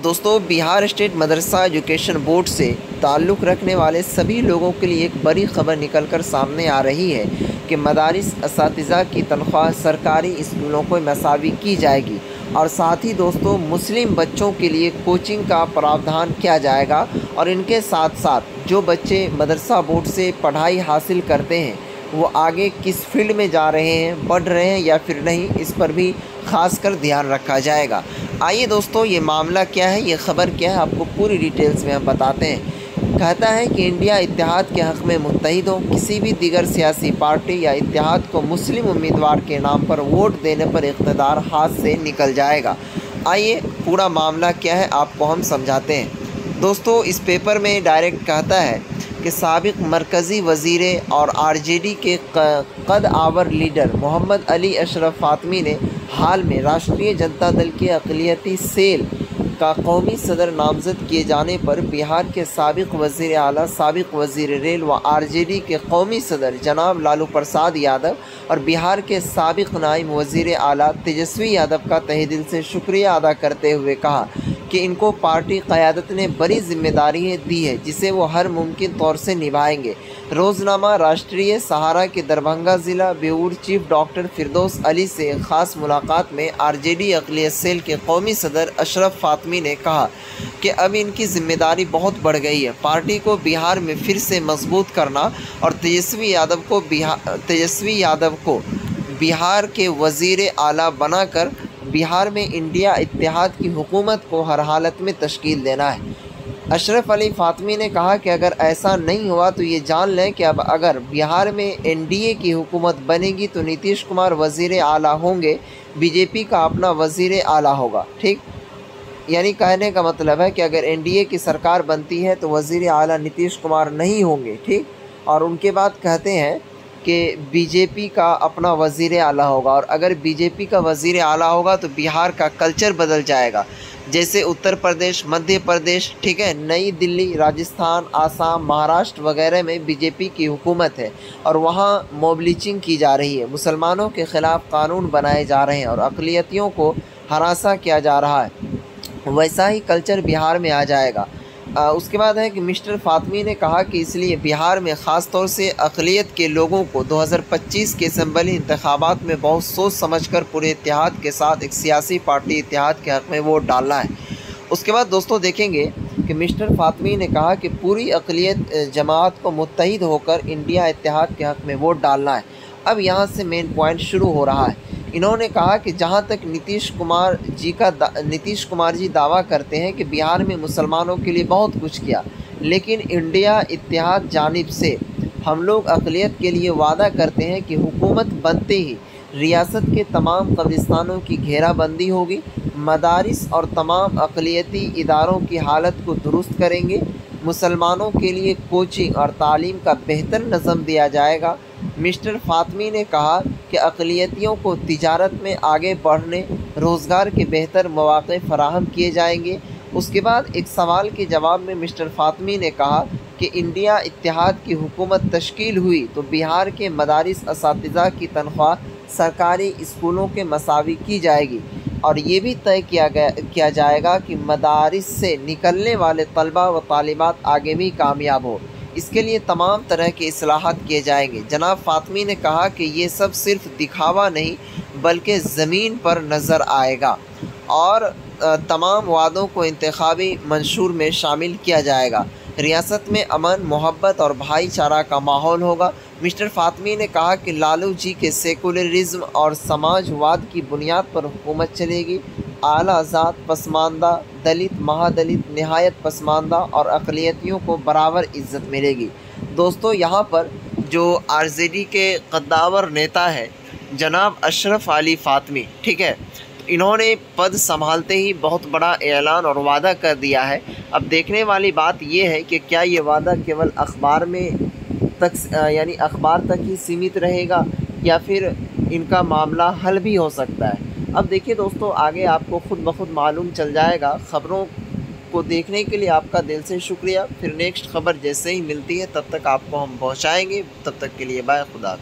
दोस्तों, बिहार स्टेट मदरसा education board से ताल्लुक़ रखने वाले सभी लोगों के लिए एक बड़ी खबर निकल कर सामने आ रही है कि मदारिस असातिज़ा की तनख्वाह सरकारी स्कूलों को मसावी की जाएगी। और साथ ही दोस्तों, मुस्लिम बच्चों के लिए कोचिंग का प्रावधान किया जाएगा और इनके साथ साथ जो बच्चे मदरसा बोर्ड से पढ़ाई हासिल करते हैं वो आगे किस फील्ड में जा रहे हैं, बढ़ रहे हैं या फिर नहीं, इस पर भी ख़ास कर ध्यान रखा जाएगा। आइए दोस्तों, ये मामला क्या है, ये ख़बर क्या है, आपको पूरी डिटेल्स में हम बताते हैं। कहता है कि इंडिया इत्तेहाद के हक़ में मुत्तहिद हो, किसी भी दीगर सियासी पार्टी या इत्तेहाद को मुस्लिम उम्मीदवार के नाम पर वोट देने पर इक़्तिदार हाथ से निकल जाएगा। आइए पूरा मामला क्या है आपको हम समझाते हैं। दोस्तों, इस पेपर में डायरेक्ट कहता है कि साबिक़ मरकज़ी वज़ीर और आरजेडी के कद आवर लीडर मोहम्मद अली अशरफ फ़ातमी ने हाल में राष्ट्रीय जनता दल के अक़लियती सेल का कौमी सदर नामज़द किए जाने पर बिहार के साबिक़ वज़ीर आला, साबिक़ वज़ीर रेल व आरजेडी के कौमी सदर जनाब लालू प्रसाद यादव और बिहार के साबिक़ नायब वज़ीर आला तेजस्वी यादव का तहे दिल से शुक्रिया अदा करते हुए कहा कि इनको पार्टी क़यादत ने बड़ी ज़िम्मेदारी दी है जिसे वो हर मुमकिन तौर से निभाएंगे। रोज़नामा राष्ट्रीय सहारा के दरभंगा ज़िला ब्यूरो चीफ डॉक्टर फिरदौस अली से ख़ास मुलाकात में आरजेडी अक़लियत सेल के कौमी सदर अशरफ फ़ातमी ने कहा कि अब इनकी ज़िम्मेदारी बहुत बढ़ गई है। पार्टी को बिहार में फिर से मजबूत करना और तेजस्वी यादव को बिहार के वज़ीर आला बनाकर बिहार में इंडिया इत्तेहाद की हुकूमत को हर हालत में तश्कील देना है। अशरफ अली फ़ातमी ने कहा कि अगर ऐसा नहीं हुआ तो ये जान लें कि अब अगर बिहार में एनडीए की हुकूमत बनेगी तो नीतीश कुमार वज़ीर आला होंगे, बीजेपी का अपना वज़ीर आला होगा। ठीक, यानी कहने का मतलब है कि अगर एनडीए की सरकार बनती है तो वज़ीर आला नीतीश कुमार नहीं होंगे। ठीक, और उनके बाद कहते हैं कि बीजेपी का अपना वज़ीर आला होगा और अगर बीजेपी का वज़ीर आला होगा तो बिहार का कल्चर बदल जाएगा। जैसे उत्तर प्रदेश, मध्य प्रदेश, ठीक है, नई दिल्ली, राजस्थान, आसाम, महाराष्ट्र वगैरह में बीजेपी की हुकूमत है और वहाँ मॉब लिंचिंग की जा रही है, मुसलमानों के ख़िलाफ़ कानून बनाए जा रहे हैं और अक़लियतियों को हरासा किया जा रहा है। वैसा ही कल्चर बिहार में आ जाएगा। उसके बाद है कि मिस्टर फ़ातमी ने कहा कि इसलिए बिहार में ख़ास तौर से अक़लियत के लोगों को 2025 के असम्बली इंतखाबात में बहुत सोच समझकर पूरे इत्तेहाद के साथ एक सियासी पार्टी इत्तेहाद के हक़ में वोट डालना है। उसके बाद दोस्तों देखेंगे कि मिस्टर फ़ातमी ने कहा कि पूरी अक़लियत जमात को मुत्तहिद होकर इंडिया इत्तेहाद के हक़ में वोट डालना है। अब यहाँ से मेन पॉइंट शुरू हो रहा है। इन्होंने कहा कि जहाँ तक नीतीश कुमार जी दावा करते हैं कि बिहार में मुसलमानों के लिए बहुत कुछ किया, लेकिन इंडिया इत्तेहाद जानिब से हम लोग अक़लियत के लिए वादा करते हैं कि हुकूमत बनते ही रियासत के तमाम कब्रिस्तानों की घेराबंदी होगी, मदारिस और तमाम अक़लियती इदारों की हालत को दुरुस्त करेंगे, मुसलमानों के लिए कोचिंग और तालीम का बेहतर नज़म दिया जाएगा। मिस्टर फ़ातमी ने कहा कि अक़लियतियों को तिजारत में आगे बढ़ने, रोज़गार के बेहतर मौक़े फ़राहम किए जाएंगे। उसके बाद एक सवाल के जवाब में मिस्टर फ़ातमी ने कहा कि इंडिया इत्तेहाद की हुकूमत तश्कील हुई तो बिहार के मदारिस असातिज़ा की तनख्वाह सरकारी स्कूलों के मसावी की जाएगी और ये भी तय किया जाएगा कि मदारिस से निकलने वाले तलबा व तालिबात आगे भी कामयाब हो। इसके लिए तमाम तरह के इस्लाहात किए जाएंगे। जनाब फ़ातमी ने कहा कि ये सब सिर्फ दिखावा नहीं बल्कि ज़मीन पर नज़र आएगा और तमाम वादों को इंतखाबी मंशूर में शामिल किया जाएगा। रियासत में अमन, मोहब्बत और भाईचारा का माहौल होगा। मिस्टर फ़ातमी ने कहा कि लालू जी के सेकुलरिज़म और समाजवाद की बुनियाद पर हुकूमत चलेगी। आला ज़ात, पसमानदा, दलित, महादलित, निहायत पसमानदा और अक़लियतियों को बराबर इज़्ज़त मिलेगी। दोस्तों, यहाँ पर जो आरजेडी के कद्दावर नेता है जनाब अशरफ अली फ़ातमी, ठीक है, इन्होंने पद संभालते ही बहुत बड़ा ऐलान और वादा कर दिया है। अब देखने वाली बात यह है कि क्या ये वादा केवल अखबार तक ही सीमित रहेगा या फिर इनका मामला हल भी हो सकता है। अब देखिए दोस्तों, आगे आपको खुद ब खुद मालूम चल जाएगा। ख़बरों को देखने के लिए आपका दिल से शुक्रिया। फिर नेक्स्ट ख़बर जैसे ही मिलती है तब तक आपको हम पहुँचाएँगे। तब तक के लिए बाय, खुदा।